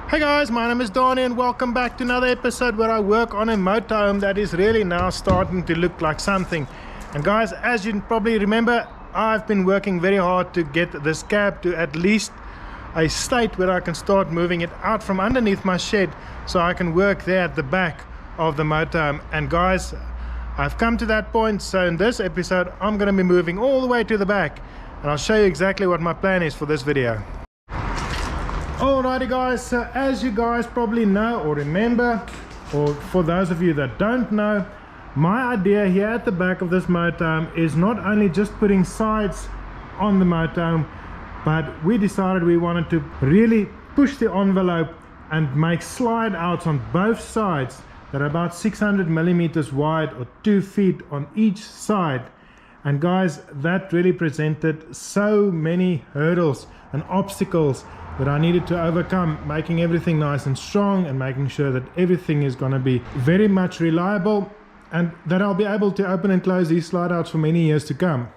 Hey guys, my name is Donnie and welcome back to another episode where I work on a motorhome that is really now starting to look like something. And guys, as you probably remember, I've been working very hard to get this cab to at least a state where I can start moving it out from underneath my shed so I can work there at the back of the motorhome. And guys, I've come to that point, so in this episode I'm going to be moving all the way to the back and I'll show you exactly what my plan is for this video. Alrighty guys, so as you guys probably know or remember, or for those of you that don't know, my idea here at the back of this motorhome is not only just putting sides on the motorhome, but we decided we wanted to really push the envelope and make slide outs on both sides that are about 600 millimeters wide or 2 feet on each side. And guys, that really presented so many hurdles and obstacles that I needed to overcome, making everything nice and strong and making sure that everything is going to be very much reliable and that I'll be able to open and close these slide outs for many years to come.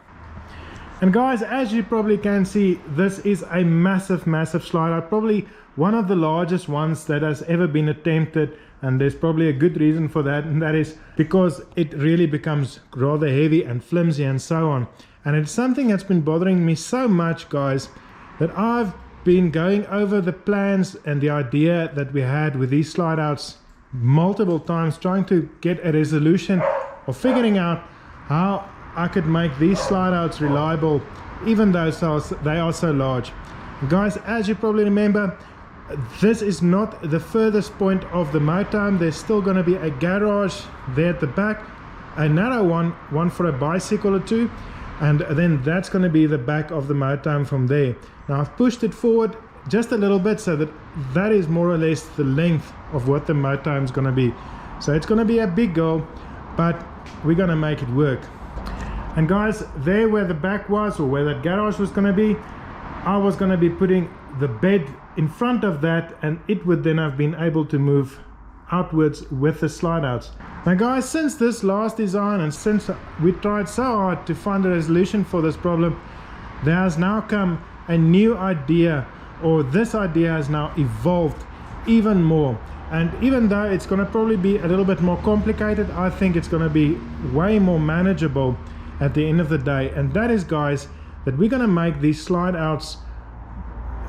And guys, as you probably can see, this is a massive slide out, probably one of the largest ones that has ever been attempted, and there's probably a good reason for that, and that is because it really becomes rather heavy and flimsy and so on. And it's something that's been bothering me so much, guys, that I've been going over the plans and the idea that we had with these slide outs multiple times, trying to get a resolution or figuring out how I could make these slide outs reliable even though they are so large. Guys, as you probably remember, this is not the furthest point of the motorhome. There's still going to be a garage there at the back, a narrow one for a bicycle or two, and then that's going to be the back of the motorhome from there. Now I've pushed it forward just a little bit so that is more or less the length of what the motorhome is going to be. So it's going to be a big goal, but we're going to make it work. And guys, there where the back was, or where that garage was going to be, I was going to be putting the bed in front of that, and it would then have been able to move outwards with the slide outs. Now guys, since this last design and since we tried so hard to find a resolution for this problem, there has now come a new idea, or this idea has now evolved even more. And even though it's going to probably be a little bit more complicated, I think it's going to be way more manageable at the end of the day. And that is, guys, that we're going to make these slide outs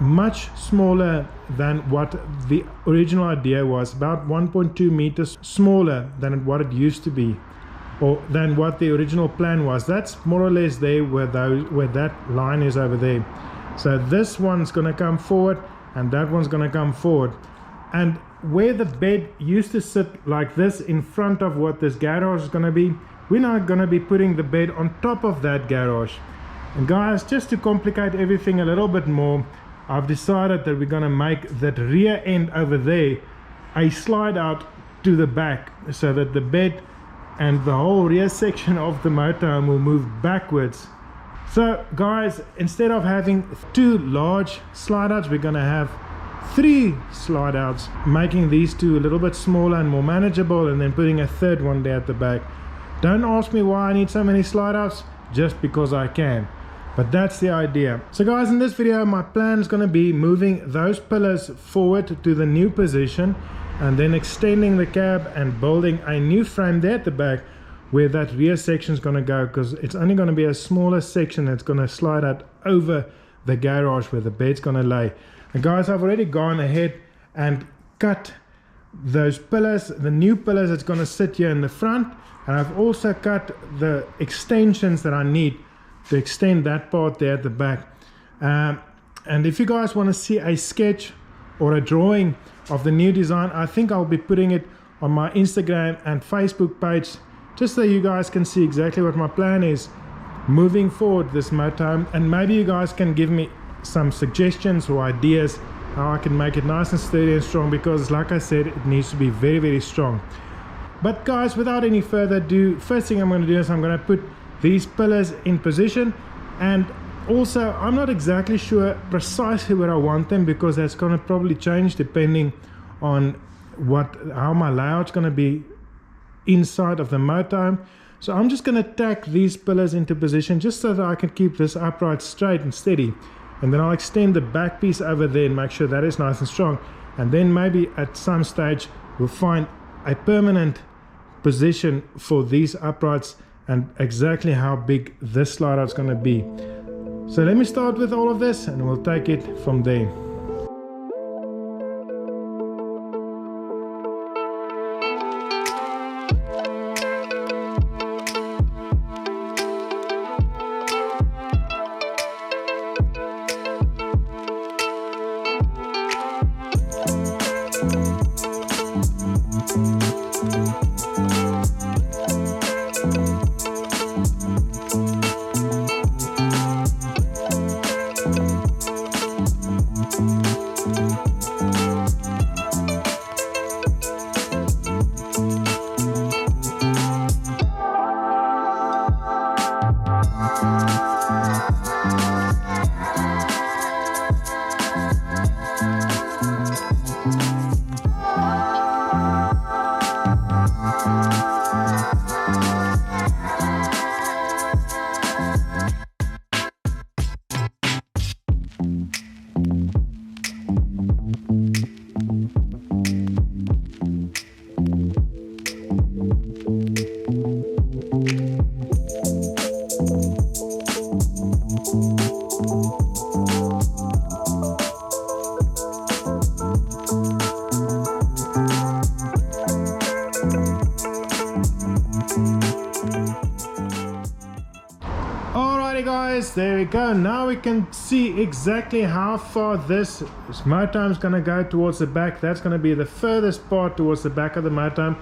much smaller than what the original idea was, about 1.2 meters smaller than what it used to be, or than what the original plan was. That's more or less there where that line is over there. So this one's going to come forward and that one's going to come forward, and where the bed used to sit like this in front of what this garage is going to be, we're now going to be putting the bed on top of that garage. And guys, just to complicate everything a little bit more, I've decided that we're going to make that rear end over there a slide out to the back, so that the bed and the whole rear section of the motorhome will move backwards. So guys, instead of having 2 large slide outs, we're going to have 3 slide outs, making these 2 a little bit smaller and more manageable, and then putting a 3rd one there at the back. Don't ask me why I need so many slide outs, just because I can. But that's the idea. So guys, in this video my plan is going to be moving those pillars forward to the new position, and then extending the cab and building a new frame there at the back where that rear section is going to go, because it's only going to be a smaller section that's going to slide out over the garage where the bed's going to lay. And guys, I've already gone ahead and cut those pillars, the new pillars that's going to sit here in the front, and I've also cut the extensions that I need to extend that part there at the back. And if you guys want to see a sketch or a drawing of the new design, I think I'll be putting it on my Instagram and Facebook page, just so you guys can see exactly what my plan is moving forward this motorhome. And maybe you guys can give me some suggestions or ideas how I can make it nice and sturdy and strong, because like I said, it needs to be very strong. But guys, without any further ado, first thing I'm going to do is I'm going to put these pillars in position. And also, I'm not exactly sure precisely where I want them, because that's going to probably change depending on how my layout's going to be inside of the motorhome. So I'm just going to tack these pillars into position just so that I can keep this upright straight and steady. And then I'll extend the back piece over there and make sure that is nice and strong. and then maybe at some stage we'll find a permanent position for these uprights and exactly how big this slide out is going to be. So let me start with all of this and we'll take it from there. Alrighty guys, there we go. Now we can see exactly how far this motorhome is going to go towards the back. That's going to be the furthest part towards the back of the motorhome,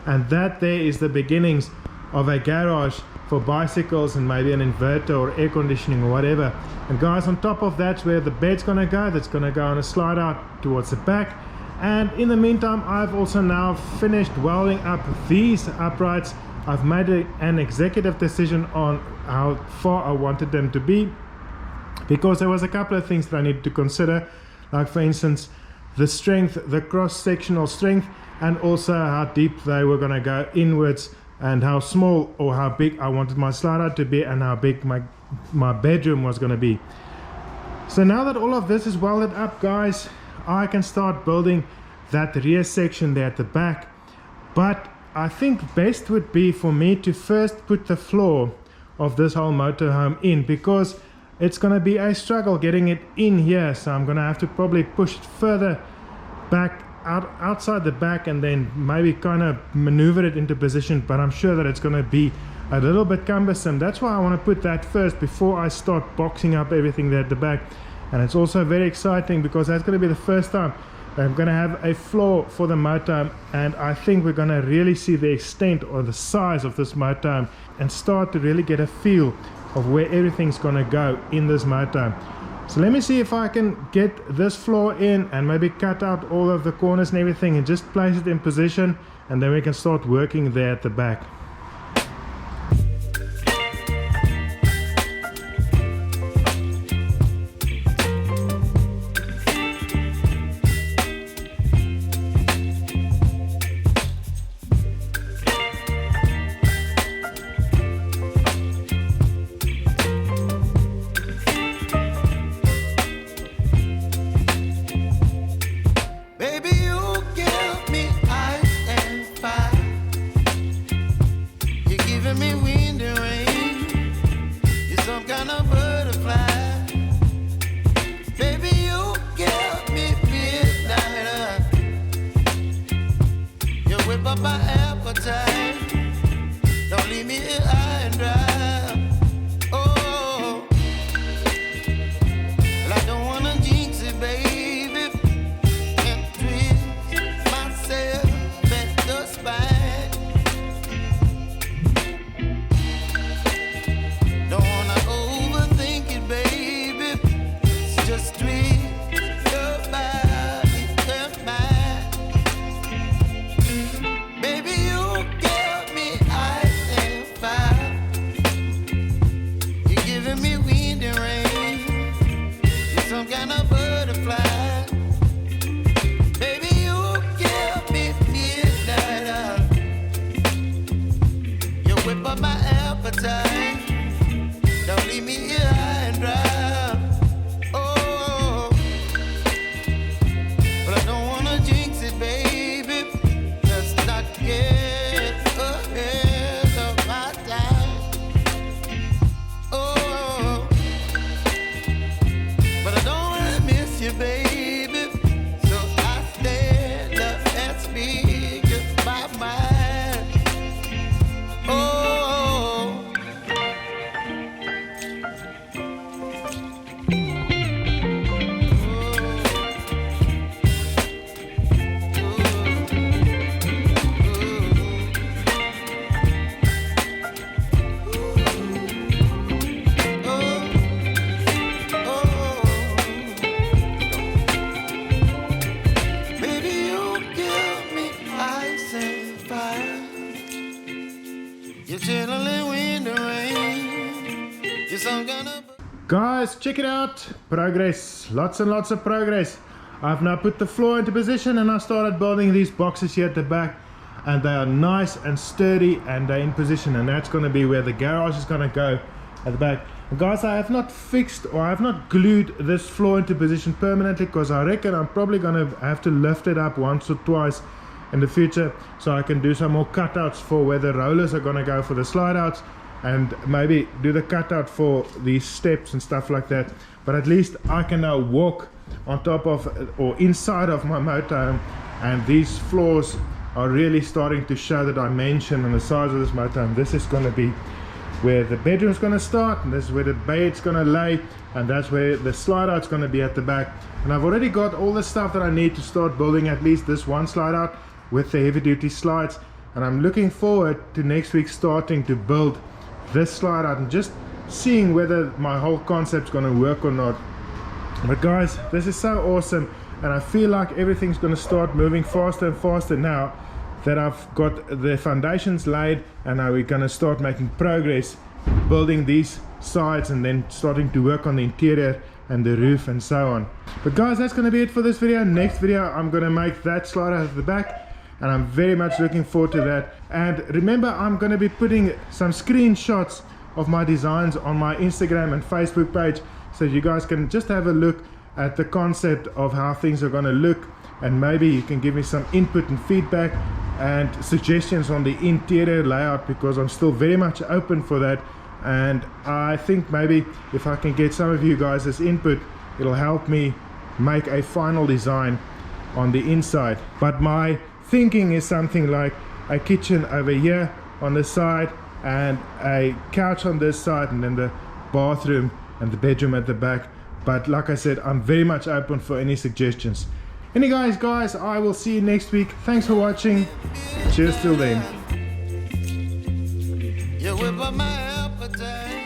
and that there is the beginnings of a garage for bicycles and maybe an inverter or air conditioning or whatever. And guys, on top of that's where the bed's going to go. That's going to go on a slide out towards the back. And in the meantime, I've also now finished welding up these uprights. I've made an executive decision on how far I wanted them to be, because there was a couple of things that I needed to consider, like for instance the strength, the cross-sectional strength, and also how deep they were going to go inwards, and how small or how big I wanted my slide out to be, and how big my bedroom was going to be. So now that all of this is welded up, guys, I can start building that rear section there at the back. But I think best would be for me to first put the floor of this whole motorhome in, because it's going to be a struggle getting it in here. So I'm going to have to probably push it further back outside the back and then maybe kind of maneuver it into position, but I'm sure that it's going to be a little bit cumbersome. That's why I want to put that first before I start boxing up everything there at the back. And it's also very exciting because that's going to be the first time I'm going to have a floor for the motorhome, and I think we're going to really see the extent or the size of this motorhome and start to really get a feel of where everything's going to go in this motorhome. So let me see if I can get this floor in and maybe cut out all of the corners and everything and just place it in position, and then we can start working there at the back. Guys, check it out. Progress, lots and lots of progress. I've now put the floor into position and I started building these boxes here at the back, and they are nice and sturdy and they're in position, and that's going to be where the garage is going to go at the back. And guys, I have not fixed or I have not glued this floor into position permanently, because I reckon I'm probably going to have to lift it up once or twice in the future, so I can do some more cutouts for where the rollers are going to go for the slide outs, and maybe do the cutout for these steps and stuff like that. But at least I can now walk on top of or inside of my motorhome, and these floors are really starting to show the dimension and the size of this motorhome. This is going to be where the bedroom's going to start, and this is where the bed's going to lay, and that's where the slide out's going to be at the back. And I've already got all the stuff that I need to start building at least this one slide out with the heavy duty slides, and I'm looking forward to next week starting to build this slide out and just seeing whether my whole concept's going to work or not. But guys, this is so awesome, and I feel like everything's going to start moving faster and faster now that I've got the foundations laid, and now we're going to start making progress building these sides and then starting to work on the interior and the roof and so on. But guys, that's going to be it for this video. Next video I'm going to make that slide out at the back, and I'm very much looking forward to that. And remember, I'm going to be putting some screenshots of my designs on my Instagram and Facebook page, so you guys can just have a look at the concept of how things are going to look, and maybe you can give me some input and feedback and suggestions on the interior layout, because I'm still very much open for that. And I think maybe if I can get some of you guys' input, it'll help me make a final design on the inside. But my thinking is something like a kitchen over here on the side, and a couch on this side, and then the bathroom and the bedroom at the back. But like I said, I'm very much open for any suggestions. Anyways guys, I will see you next week. Thanks for watching. Cheers till then. You whip up my appetite.